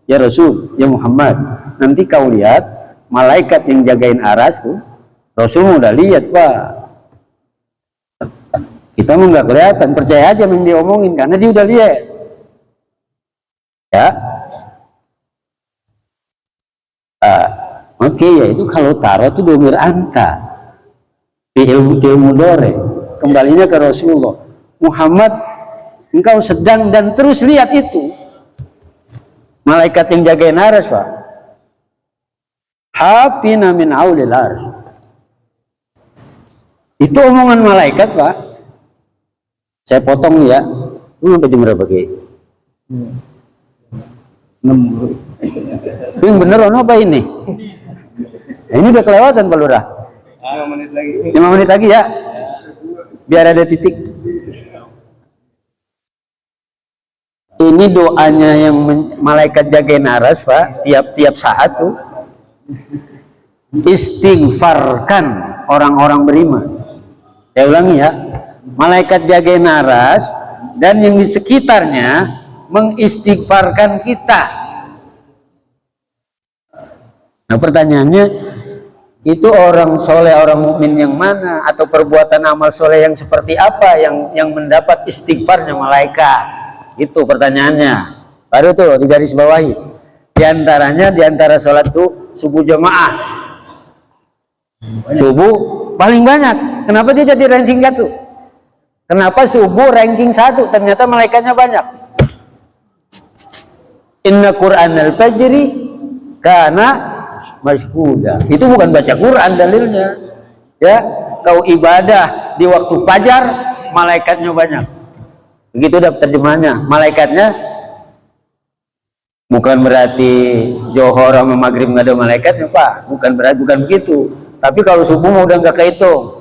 Ya Rasul, ya Muhammad, nanti kau lihat malaikat yang jagain aras tuh, Rasul udah lihat Pak. Kita mah nggak kelihatan, percaya aja yang dia omongin karena dia udah lihat. Ya, Oke, ya itu kalau taro itu domir anta di ilmu dore, kembalinya ke Rasulullah. Muhammad, engkau sedang dan terus lihat itu malaikat yang jagain aras, Pak. Hafina min aulil ars. Itu omongan malaikat, Pak. Saya potong ya. Lu sampai jam berapa, Ki? 6. Yang bener apa ini? Nah, ini udah kelewatan Pak Lurah. 5 menit lagi. 5 menit lagi ya. Biar ada titik. Ini doanya yang malaikat jagain aras, Pak. Tiap saat tuh istighfarkan orang-orang beriman. Saya ulangi ya. Malaikat jagain aras dan yang di sekitarnya mengistighfarkan kita. Nah, pertanyaannya, itu orang soleh, orang mukmin yang mana, atau perbuatan amal soleh yang seperti apa yang mendapat istighfarnya malaikat? Itu pertanyaannya. Baru tuh di garis bawahi. Di antara sholat tuh subuh jamaah. Subuh paling banyak. Kenapa dia jadi ranking 1? Kenapa subuh ranking 1? Ternyata malaikatnya banyak. Inna Qur'anal fajri kana mashhuda. Itu bukan baca Quran dalilnya. Ya, kau ibadah di waktu fajar, malaikatnya banyak. Begitu udah terjemahannya. Malaikatnya bukan berarti Johor sama Maghrib nggak ada malaikatnya, Pak. Bukan begitu. Tapi kalau subuh udah nggak kehitung.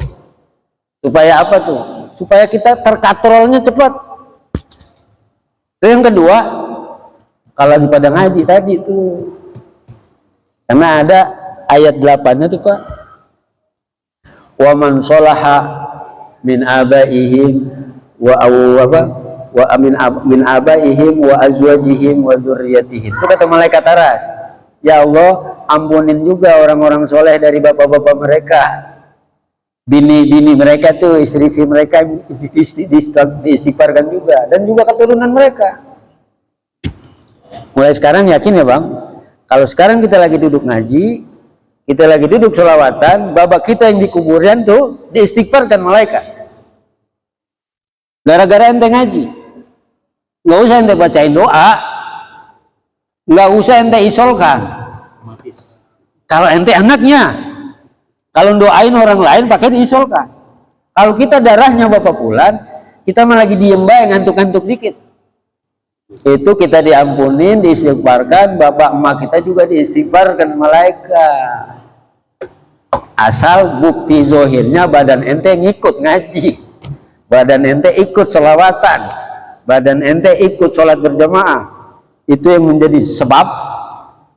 Supaya apa tuh? Supaya kita terkatrolnya cepat. Itu yang kedua, kalau pada ngaji tadi tuh, karena ada ayat 8-nya tuh, Pak. Wa man sholaha min abaihim wa min abaihim wa azwajihim wa dzurriyyatihim. Itu kata malaikat aras. Ya Allah, ampunin juga orang-orang soleh dari bapak-bapak mereka. Bini-bini mereka tuh, istri-istri mereka diistighfarkan juga, dan juga keturunan mereka. Mulai sekarang yakin ya Bang, kalau sekarang kita lagi duduk ngaji, kita lagi duduk sholawatan, bapak kita yang di kuburan tuh diistighfarkan malaikat. Gara-gara ente ngaji, nggak usah ente bacain doa, nggak usah ente isolkan. Kalau ente anaknya, kalau doain orang lain pakai diisolkan. Kalau kita darahnya bapak pulan, kita malah lagi diem bae, ngantuk-ngantuk dikit. Itu kita diampunin, diistighfarkan, bapak emak kita juga diistighfarkan malaikat. Asal bukti zohirnya badan ente ngikut ngaji, badan ente ikut sholawatan, badan ente ikut sholat berjamaah. Itu yang menjadi sebab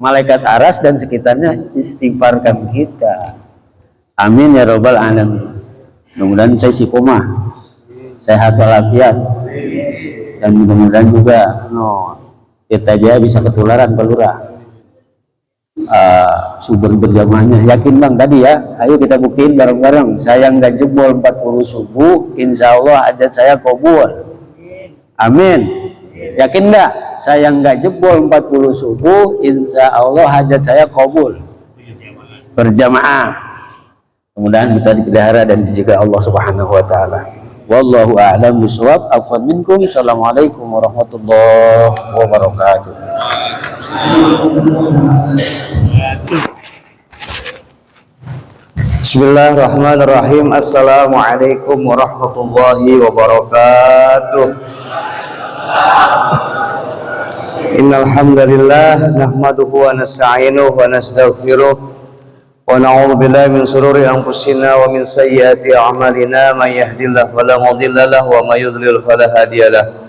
malaikat aras dan sekitarnya istighfarkan kita. Amin ya robbal alamin. Mudah-mudahan kita istiqomah, sehat walafiat, dan mudah-mudahan juga kita aja bisa ketularan Pak Lurah. Sumber berjamaahnya yakin Bang tadi ya. Ayo kita buktiin bareng-bareng. Saya nggak jebol 40 subuh, insya Allah hajat saya kabul. Amin. Yakin nggak? Saya nggak jebol 40 subuh, insya Allah hajat saya kabul. Berjamaah. Mudah-mudahan kita dipelihara dan dijaga Allah Subhanahu wa taala. Wallahu a'lam bishawab. Afwan minkum. Assalamualaikum warahmatullahi wabarakatuh. Bismillahirrahmanirrahim. Assalamualaikum warahmatullahi wabarakatuh. Innal hamdalillah nahmaduhu wa nasta'inuhu wa nastaghfiruh wa na'udzu billahi min shururi anfusina wa min sayyiati a'malina may yahdihillahu fala mudilla lahu wa may yudlil fala hadiyalah.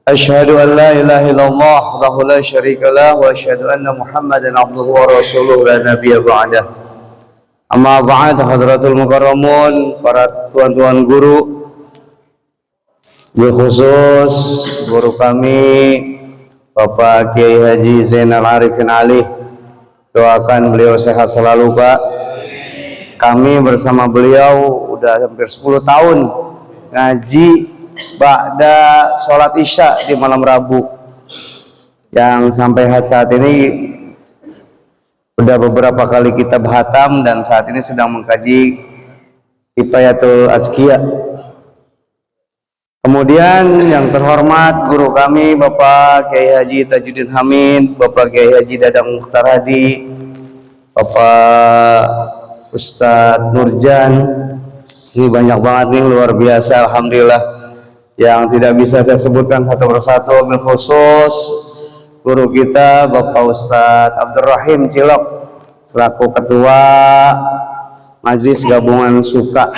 Asyhadu an la ilaha illallah wahdahu la syarika lah wa asyhadu anna Muhammadan abduhu wa rasuluhu la nabiyya ba'dah. Amma ba'd, hadratul mukarramun, para tuan-tuan guru, khusus guru kami Bapak Kiai Haji Zainal Arifin Ali, doakan beliau sehat selalu Pak. Kami bersama beliau udah hampir 10 tahun ngaji ba'da sholat isya di malam Rabu, yang sampai saat ini Sudah beberapa kali kita khatam dan saat ini sedang mengkaji Kifayatul Azkiya. Kemudian yang terhormat guru kami Bapak Kiai Haji Tajuddin Hamid, Bapak Kiai Haji Dadang Mukhtar Hadi, Bapak Ustadz Nurjan. Ini banyak banget nih, luar biasa, alhamdulillah. Yang tidak bisa saya sebutkan satu persatu, wabil khusus guru kita Bapak Ustadz Abdurrahim Cilok selaku ketua Majelis Gabungan Suka.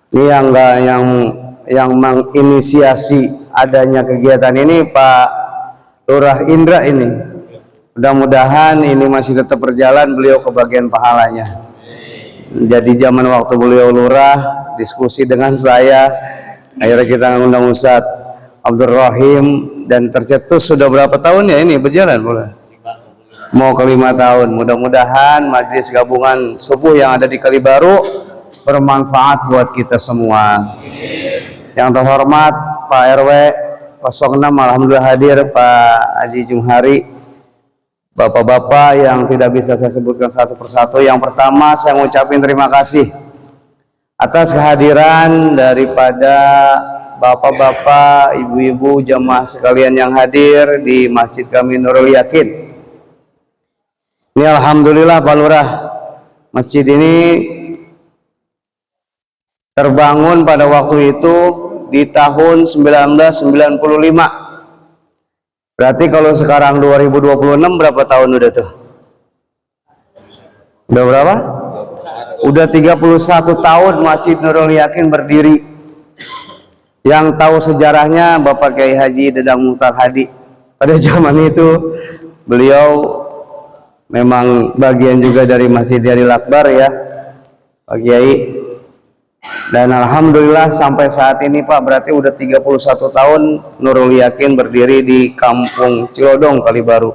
Ini yang menginisiasi adanya kegiatan ini Pak Lurah Indra ini. Mudah-mudahan ini masih tetap berjalan, beliau kebagian pahalanya. Jadi zaman waktu beliau lurah diskusi dengan saya, akhirnya kita ngundang Ustadz Abdurrahim dan tercetus sudah berapa tahun ya ini berjalan boleh? Mau ke 5 tahun. Mudah-mudahan majelis gabungan subuh yang ada di Kalibaru bermanfaat buat kita semua. Yang terhormat Pak RW 06 alhamdulillah hadir, Pak Haji Jumhari, bapak-bapak yang tidak bisa saya sebutkan satu persatu. Yang pertama saya ngucapin terima kasih atas kehadiran daripada bapak-bapak, ibu-ibu, jamaah sekalian yang hadir di masjid kami Nurul Yakin. Ini alhamdulillah Pak Lurah, masjid ini terbangun pada waktu itu di tahun 1995. Berarti kalau sekarang 2026 berapa tahun udah tuh? Udah berapa? Udah 31 tahun Masjid Nurul Yakin berdiri. Yang tahu sejarahnya Bapak Kiai Haji Dadang Mukhtar Hadi. Pada zaman itu beliau memang bagian juga dari Masjid Yaril Akbar ya Pak Kiai. Dan alhamdulillah sampai saat ini Pak berarti udah 31 tahun Nurul Yakin berdiri di Kampung Cilodong Kalibaru.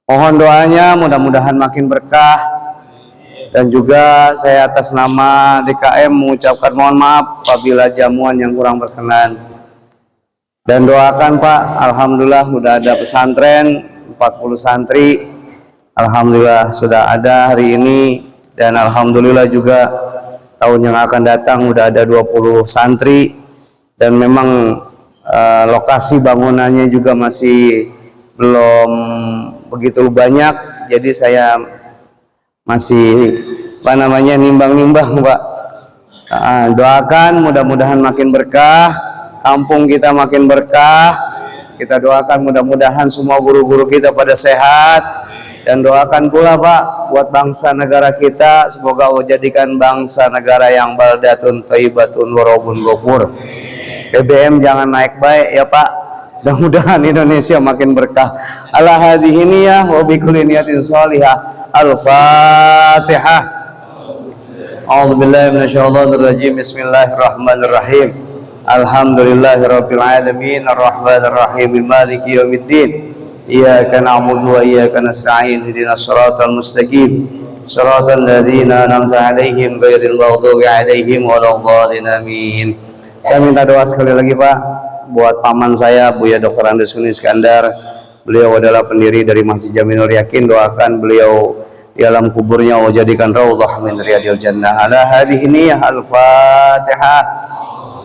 Mohon doanya mudah-mudahan makin berkah. Dan juga saya atas nama DKM mengucapkan mohon maaf apabila jamuan yang kurang berkenan. Dan doakan Pak, alhamdulillah sudah ada pesantren 40 santri. Alhamdulillah sudah ada hari ini dan alhamdulillah juga tahun yang akan datang sudah ada 20 santri dan memang lokasi bangunannya juga masih belum begitu banyak. Jadi saya masih nimbang-nimbang Pak. Doakan mudah-mudahan makin berkah, kampung kita makin berkah. Kita doakan mudah-mudahan semua guru-guru kita pada sehat dan doakan pula Pak buat bangsa negara kita, semoga Allah jadikan bangsa negara yang baldatun thayyibatun warabun ghafur. BBM jangan naik baik ya Pak. Mudah-mudahan Indonesia makin berkah. Ala hadhihi niyah wa bi kulli niyatin shalihah. Al-Fatihah. A'udzubillahi minasyaitonir rajim. Bismillahirrahmanirrahim. Alhamdulillahirabbil alamin arrahmanir rahim maliki yaumiddin. Iyyaka na'budu wa iyyaka nasta'in. Ihdinas siratal mustaqim. Siratal ladzina an'amta 'alaihim ghairil maghdubi 'alaihim waladdallin. Amin. Saya minta doa sekali lagi Pak buat paman saya Buya Dr. Andes Huni Iskandar. Beliau adalah pendiri dari Masjid Jami Nur Yakin. Doakan beliau di alam kuburnya Allah jadikan raudhah min riyadil jannah. Ala hadhihi niyah. Al-Fatihah.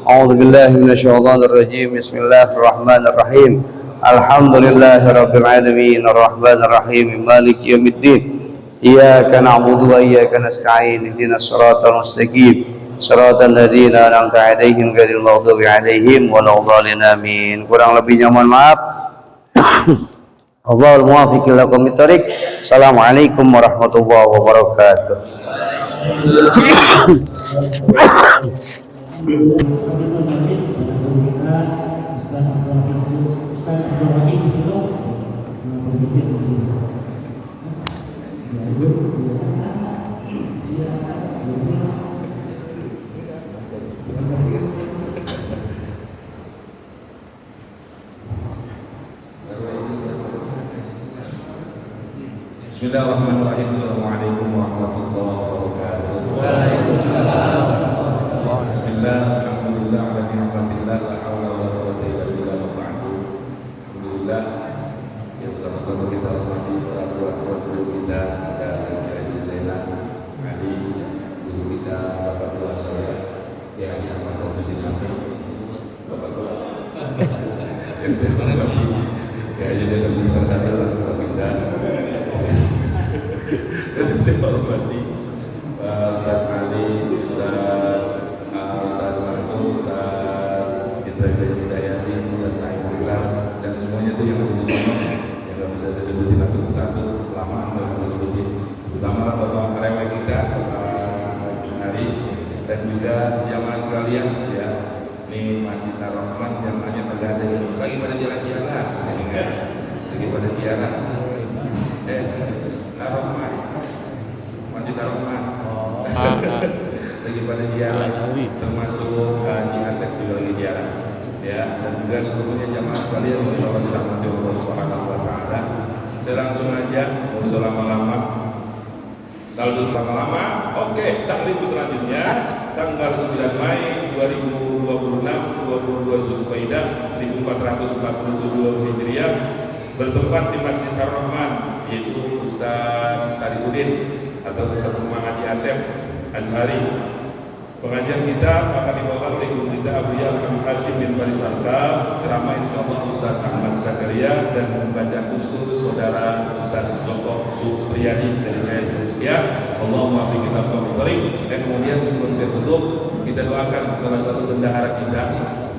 A'udzubillahi minasyaitonir rajim. Bismillahirrahmanirrahim. Alhamdulillahirabbil alamin arrahmanir rahim maliki yaumiddin. Iyyaka na'budu wa iyyaka nasta'in. Ihdinas siratal mustaqim. Siratal ladzina an'amta 'alaihim ghairil maghdubi 'alaihim waladdallin. Amin. Kurang lebihnya mohon maaf. Allahul muwaffiq ila aqwamit thoriq. Assalamualaikum warahmatullahi wabarakatuh. Bismillahirrahmanirrahim. Assalamualaikum warahmatullahi wabarakatuh. Bismillah, alhamdulillah, ala ni'matillah, la hawla wa la quwwata illa billah wa ba'du. Alhamdulillah, yang sama-sama kita hormati para tua guru kita Dan saya hormati Ustaz Ali, Ustaz Mansur, Ustaz Ibrahim Jayadi, Ustaz Naim Bilal, dan semuanya itu yang ada di sana yang nggak bisa saya sebutin satu kelamaan nggak bisa sebutin, terutama bapak karyawan kita Hari dan juga jamaah sekalian ya. Ini Masjid Ar-Rahman jamaahnya pada ada ini lagi pada jalan-jalan, lagi pada jalan. Ar-Rahman, Masjid Ar-Rahman. Lagi pada jalan, termasuk di Asep juga lagi jalan. Ya, dan juga seluruhnya jamaah sekalian insyaallah dirahmati Allah Subhanahu wa taala. Saya langsung aja, enggak usah lama-lama. Saldo lama-lama. Oke, taklim selanjutnya tanggal 9 Mai 2026, 22 Zulqaidah 1447 Hijriah bertempat di Masjid Ar-Rahman, yaitu Ustaz Sarifuddin atau Ketua Rumah Haji Asep Azhari. Pengajian kita akan dibawakan oleh Guru kita Abu Yalham Hashim bin Faris Al-Kaf, ceramah insyaallah Ustaz Ahmad Zakaria, dan pembacaan ustur saudara Ustaz Joko Supriyadi dari saya cukup sekian. Allahumma fi kita qabil. Dan kemudian sebelum saya tutup, kita doakan salah satu bendahara kita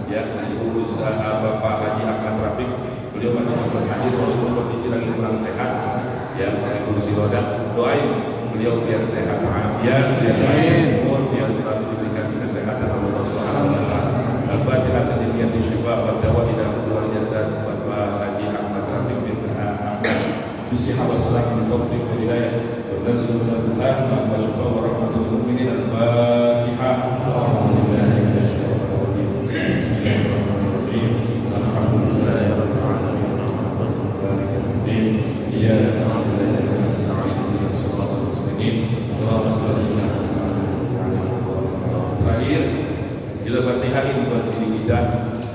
ya, Ibu Ustaz Bapak Haji Ahmad Rafiq. Beliau masih sempat hadir walaupun kondisi lagi kurang sehat ya, pakai kursi roda. Doain beliau biar sehat walafiat, biar panjang umur, biar selalu diberikan kesehatan oleh Allah Subhanahu wa taala. Al-Fatihah tajmiyat syifa wa dawa ila qulul jasad Bapak Haji Ahmad Rafiq bin Ahmad bisihah wa salam taufiq wa hidayah wa nasrullah wa syifa wa rahmatul mu'minin. Al-Fatihah. Alhamdulillahi minasyaitonir rajim. Bismillahirrahmanirrahim. Alhamdulillahi rabbil alamin. Ar-Rahmanir-Rahim. Iyyaka na'budu wa iyyaka nasta'in. Terakhir kita fatihain buat diri kita,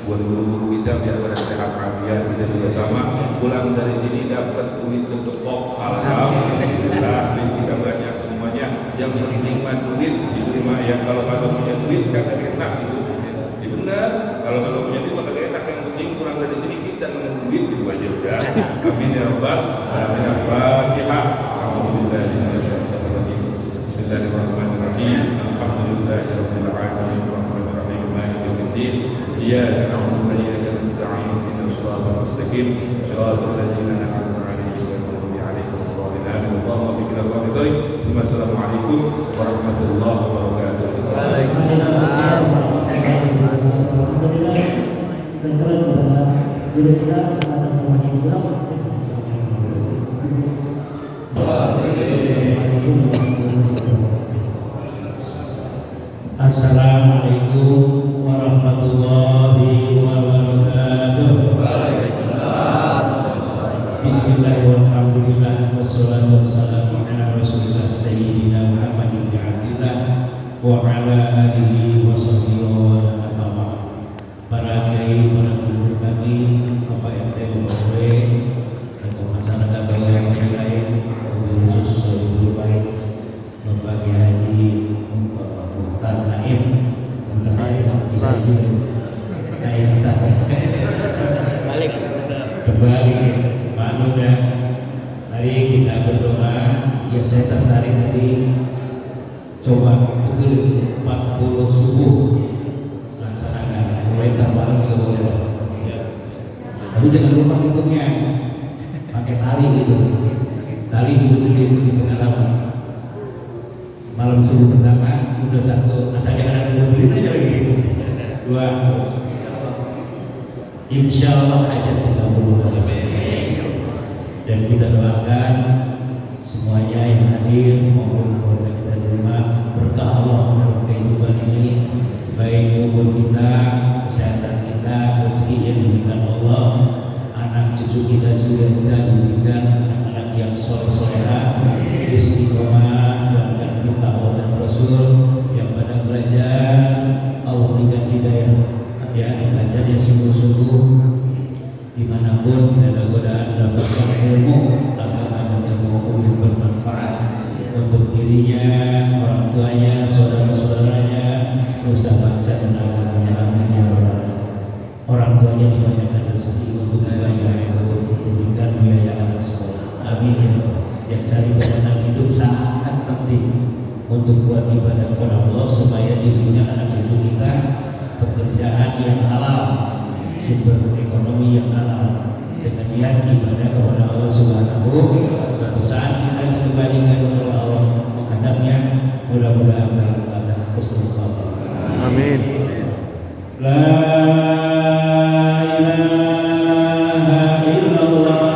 buat guru-guru kita biar pada sehat afiat. Kita juga sama pulang dari sini dapat duit setepok, alhamdulillah. Duit kita banyak semuanya, yang penting mah duit diterima ya. Kalau kagak punya duit kagak enak gitu. Benar, kalau kagak punya duit mah kagak enak. Yang penting pulang dari sini kita nemu duit itu aja udah. Amin ya rabbal alamin. Al-Fatihah. Bismillahirrahmanirrahim. Alhamdulillahirabbil alamin. Arrahmanirrahim. Maliki yaumiddin. Iyyaka na'budu wa iyyaka nasta'in. Ihdinas siratal mustaqim. Shiratal ladzina an'amta 'alaihim ghairil maghdubi 'alaihim waladdallin. Allahumma fikna qadari. Wassalamualaikum warahmatullahi wabarakatuh. Waalaikumsalam warahmatullahi wabarakatuh. Assalamualaikum warahmatullahi wabarakatuh. Bismillahirrahmanirrahim. Wassalatu wassalamu ala Rasulillah Sayyidina Muhammad bin Abdillah wa ala alihi wa sahbihi wa man. Para kiai, para guru kami, Bapak RT, Bapak RW, dan masyarakat yang lain, khusus guru baik Bapak Haji Muhtar Naim, bisa juga Naim balik kembali malu dah. Mari kita berdoa. Ya, saya tertarik tadi coba betul 40 subuh laksanakan, mulai terbaru juga boleh. Tapi jangan lupa hitungnya pakai tali gitu, tali dibetulin di pengalaman. Malam subuh pertama udah satu, asal jangan ada beli aja lagi. Dua, insya Allah hajat 30. Dan kita doakan semuanya yang hadir maupun keluarga kita di rumah, berkah Allah dalam kehidupan ini, baik umur kita, kesehatan kita, rezeki yang diberikan Allah, anak cucu kita juga kita diberikan anak-anak yang soleh-solehah, istiqomah dan perintah Allah dan Rasul, yang pada belajar Allah berikan hidayah, ya belajarnya sungguh-sungguh dimanapun, tidak ada godaan, dapatkan ilmu agama dan ilmu yang bermanfaat untuk dirinya, orang tuanya, saudara-saudaranya, nusa bangsa dan agamanya. Amin ya rabbal alamin. Orang tuanya dibanyakan rezeki untuk dibayar, untuk memberikan biaya anak sekolah. Amin ya rabbal alamin. yang cari perjalanan hidup sangat penting untuk buat ibadah kepada Allah supaya diberikan anak cucu kita pekerjaan yang halal, sumber ekonomi yang halal. Dengan niat ibadah kepada Allah Subhanahu. Suatu saat kita dikembalikan kepada Allah menghadapnya, mudah-mudahan dalam keadaan husnul khatimah. Amin. La ilaha illallah.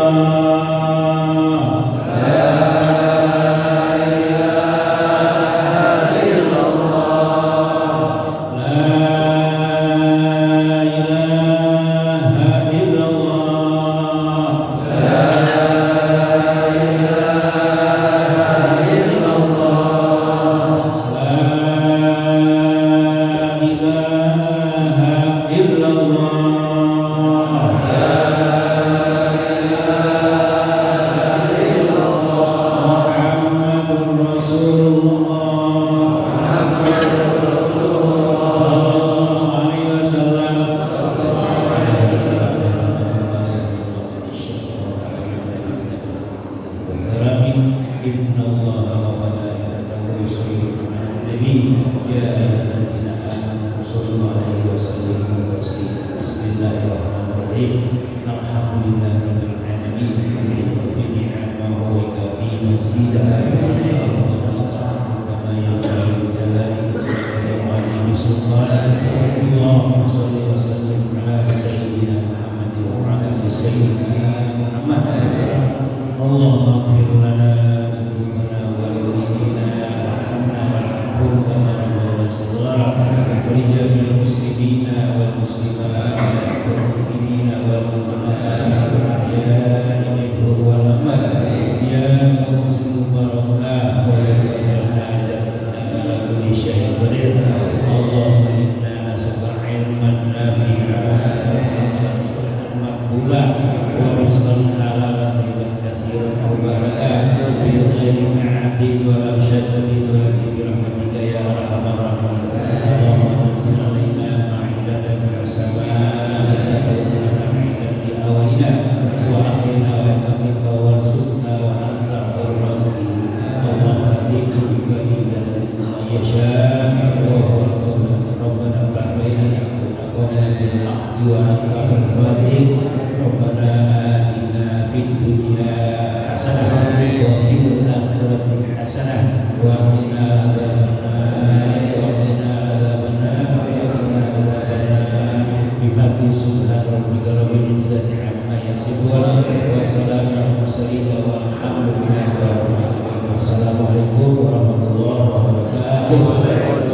Wassalamualaikum warahmatullahi wabarakatuh.